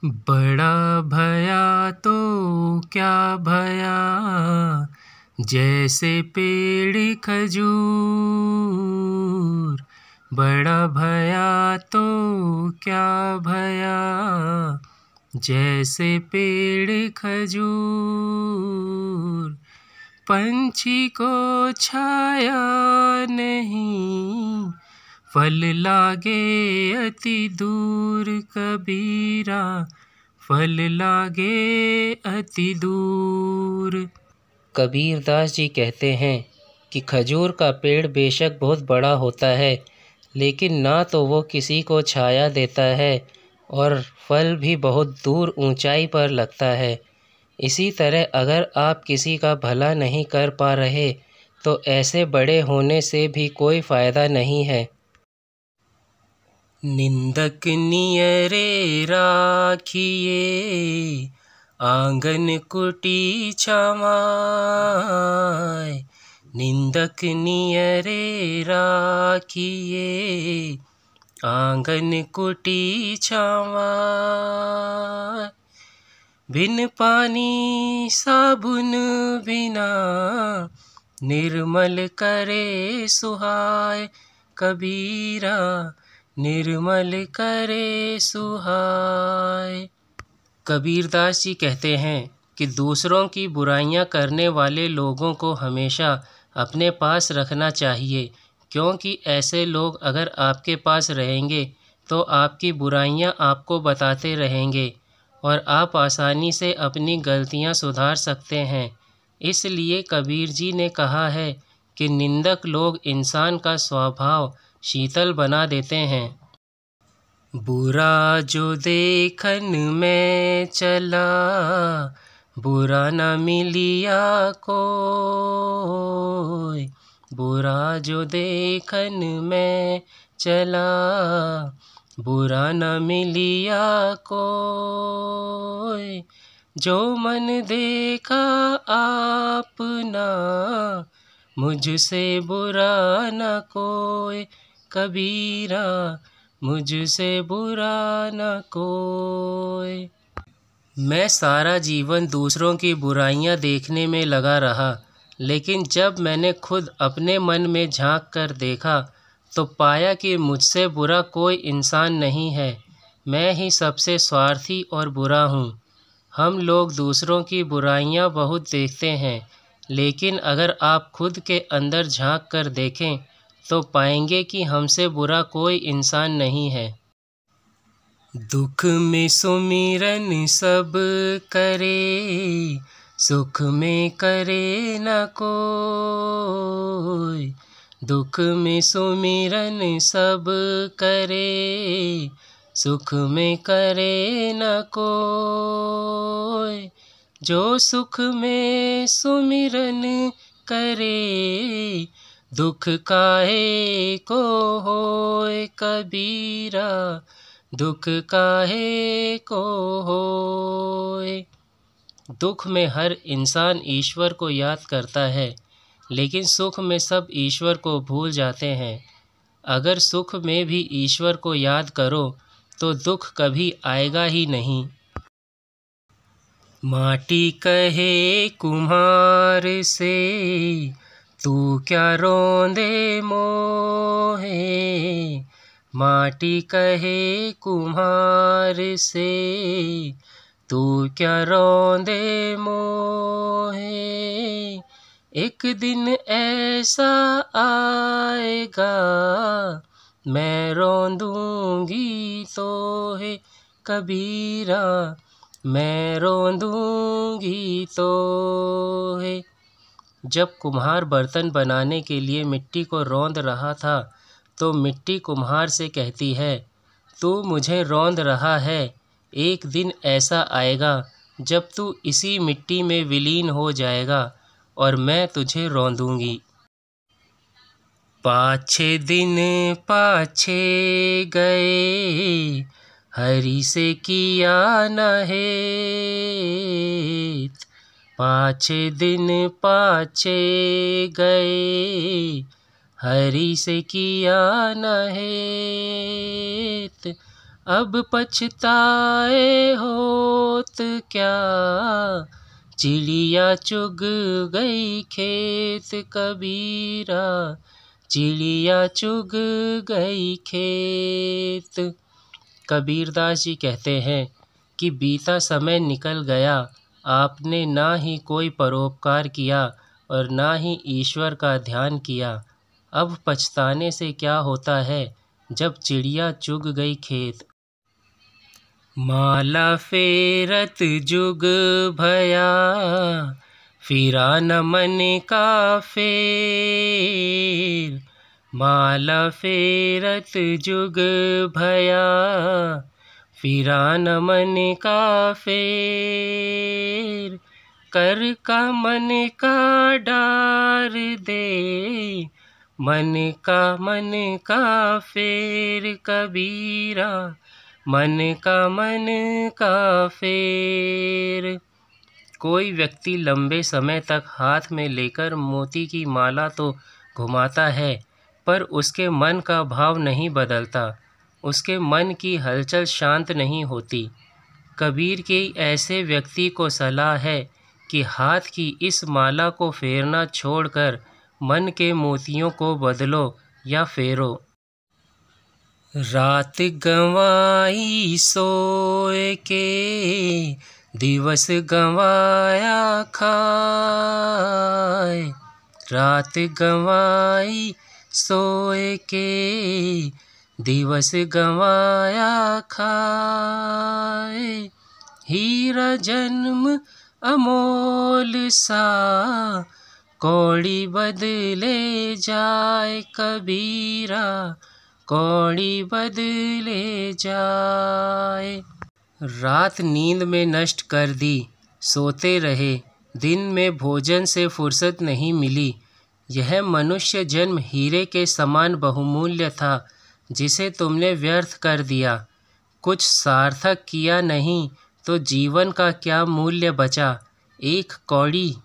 बड़ा भया तो क्या भया, जैसे पेड़ खजूर। बड़ा भया तो क्या भया, जैसे पेड़ खजूर। पंछी को छाया नहीं, फल लागे अति दूर। कबीरा, फल लागे अति दूर। कबीरदास जी कहते हैं कि खजूर का पेड़ बेशक बहुत बड़ा होता है, लेकिन ना तो वो किसी को छाया देता है और फल भी बहुत दूर ऊंचाई पर लगता है। इसी तरह अगर आप किसी का भला नहीं कर पा रहे तो ऐसे बड़े होने से भी कोई फ़ायदा नहीं है। निंदक नियरे राखिए, आंगन कुटी छमाय। निंदक नियरे राखिए, आंगन कुटी छमाय। बिन पानी साबुन बिना, निर्मल करे सुहाय। कबीरा, निर्मल करे सुहाय। कबीरदास जी कहते हैं कि दूसरों की बुराइयां करने वाले लोगों को हमेशा अपने पास रखना चाहिए, क्योंकि ऐसे लोग अगर आपके पास रहेंगे तो आपकी बुराइयां आपको बताते रहेंगे और आप आसानी से अपनी गलतियां सुधार सकते हैं। इसलिए कबीर जी ने कहा है कि निंदक लोग इंसान का स्वभाव शीतल बना देते हैं। बुरा जो देखन में चला, बुरा न मिलिया कोई। बुरा जो देखन में चला, बुरा न मिलिया कोई। जो मन देखा आपना, मुझसे बुरा न कोई। कबीरा, मुझसे बुरा न कोई। मैं सारा जीवन दूसरों की बुराइयां देखने में लगा रहा, लेकिन जब मैंने खुद अपने मन में झांक कर देखा तो पाया कि मुझसे बुरा कोई इंसान नहीं है। मैं ही सबसे स्वार्थी और बुरा हूँ। हम लोग दूसरों की बुराइयां बहुत देखते हैं, लेकिन अगर आप खुद के अंदर झांक कर देखें तो पाएंगे कि हमसे बुरा कोई इंसान नहीं है। दुख में सुमिरन सब करे, सुख में करे न कोई। दुख में सुमिरन सब करे, सुख में करे न कोई। जो सुख में सुमिरन करे, दुख काहे को होए। कबीरा, दुख काहे को होए। दुख में हर इंसान ईश्वर को याद करता है, लेकिन सुख में सब ईश्वर को भूल जाते हैं। अगर सुख में भी ईश्वर को याद करो तो दुख कभी आएगा ही नहीं। माटी कहे कुम्हार से, तू क्या रोंदे मोहे। माटी कहे कुम्हार से, तू क्या रोंदे मोहे। एक दिन ऐसा आएगा, मैं रोंदूंगी तोहे। कबीरा, मैं रोंदूंगी तोहे। जब कुम्हार बर्तन बनाने के लिए मिट्टी को रौंद रहा था तो मिट्टी कुम्हार से कहती है, तू मुझे रौंद रहा है, एक दिन ऐसा आएगा जब तू इसी मिट्टी में विलीन हो जाएगा और मैं तुझे रौंदूंगी। पाछे दिन पाछे गए, हरि से किया न हेत। पाछे दिन पाछे गए, हरि से किया न हेत। अब पछताए होत क्या, चिड़िया चुग गई खेत कबीरा, चिड़िया चुग गई खेत। कबीरदास जी कहते हैं कि बीता समय निकल गया, आपने ना ही कोई परोपकार किया और ना ही ईश्वर का ध्यान किया। अब पछताने से क्या होता है जब चिड़िया चुग गई खेत। माला फेरत जुग भया, फिरा न मन का फेर। माला फेरत जुग भया, फिरा न मन का फेर। कर का मन का डार दे, मन का फेर कबीरा, मन का फेर। कोई व्यक्ति लंबे समय तक हाथ में लेकर मोती की माला तो घुमाता है, पर उसके मन का भाव नहीं बदलता, उसके मन की हलचल शांत नहीं होती। कबीर की ऐसे व्यक्ति को सलाह है कि हाथ की इस माला को फेरना छोड़कर मन के मोतियों को बदलो या फेरो। रात गंवाई सोए के, दिवस गंवाया खाए। रात गंवाई सोए के, दिवस गंवाया खाए। हीरा जन्म अमोल सा, कौड़ी बदले जाए कबीरा, कौड़ी बदले जाए। रात नींद में नष्ट कर दी, सोते रहे, दिन में भोजन से फुर्सत नहीं मिली। यह मनुष्य जन्म हीरे के समान बहुमूल्य था, जिसे तुमने व्यर्थ कर दिया। कुछ सार्थक किया नहीं तो जीवन का क्या मूल्य बचा। एक कौड़ी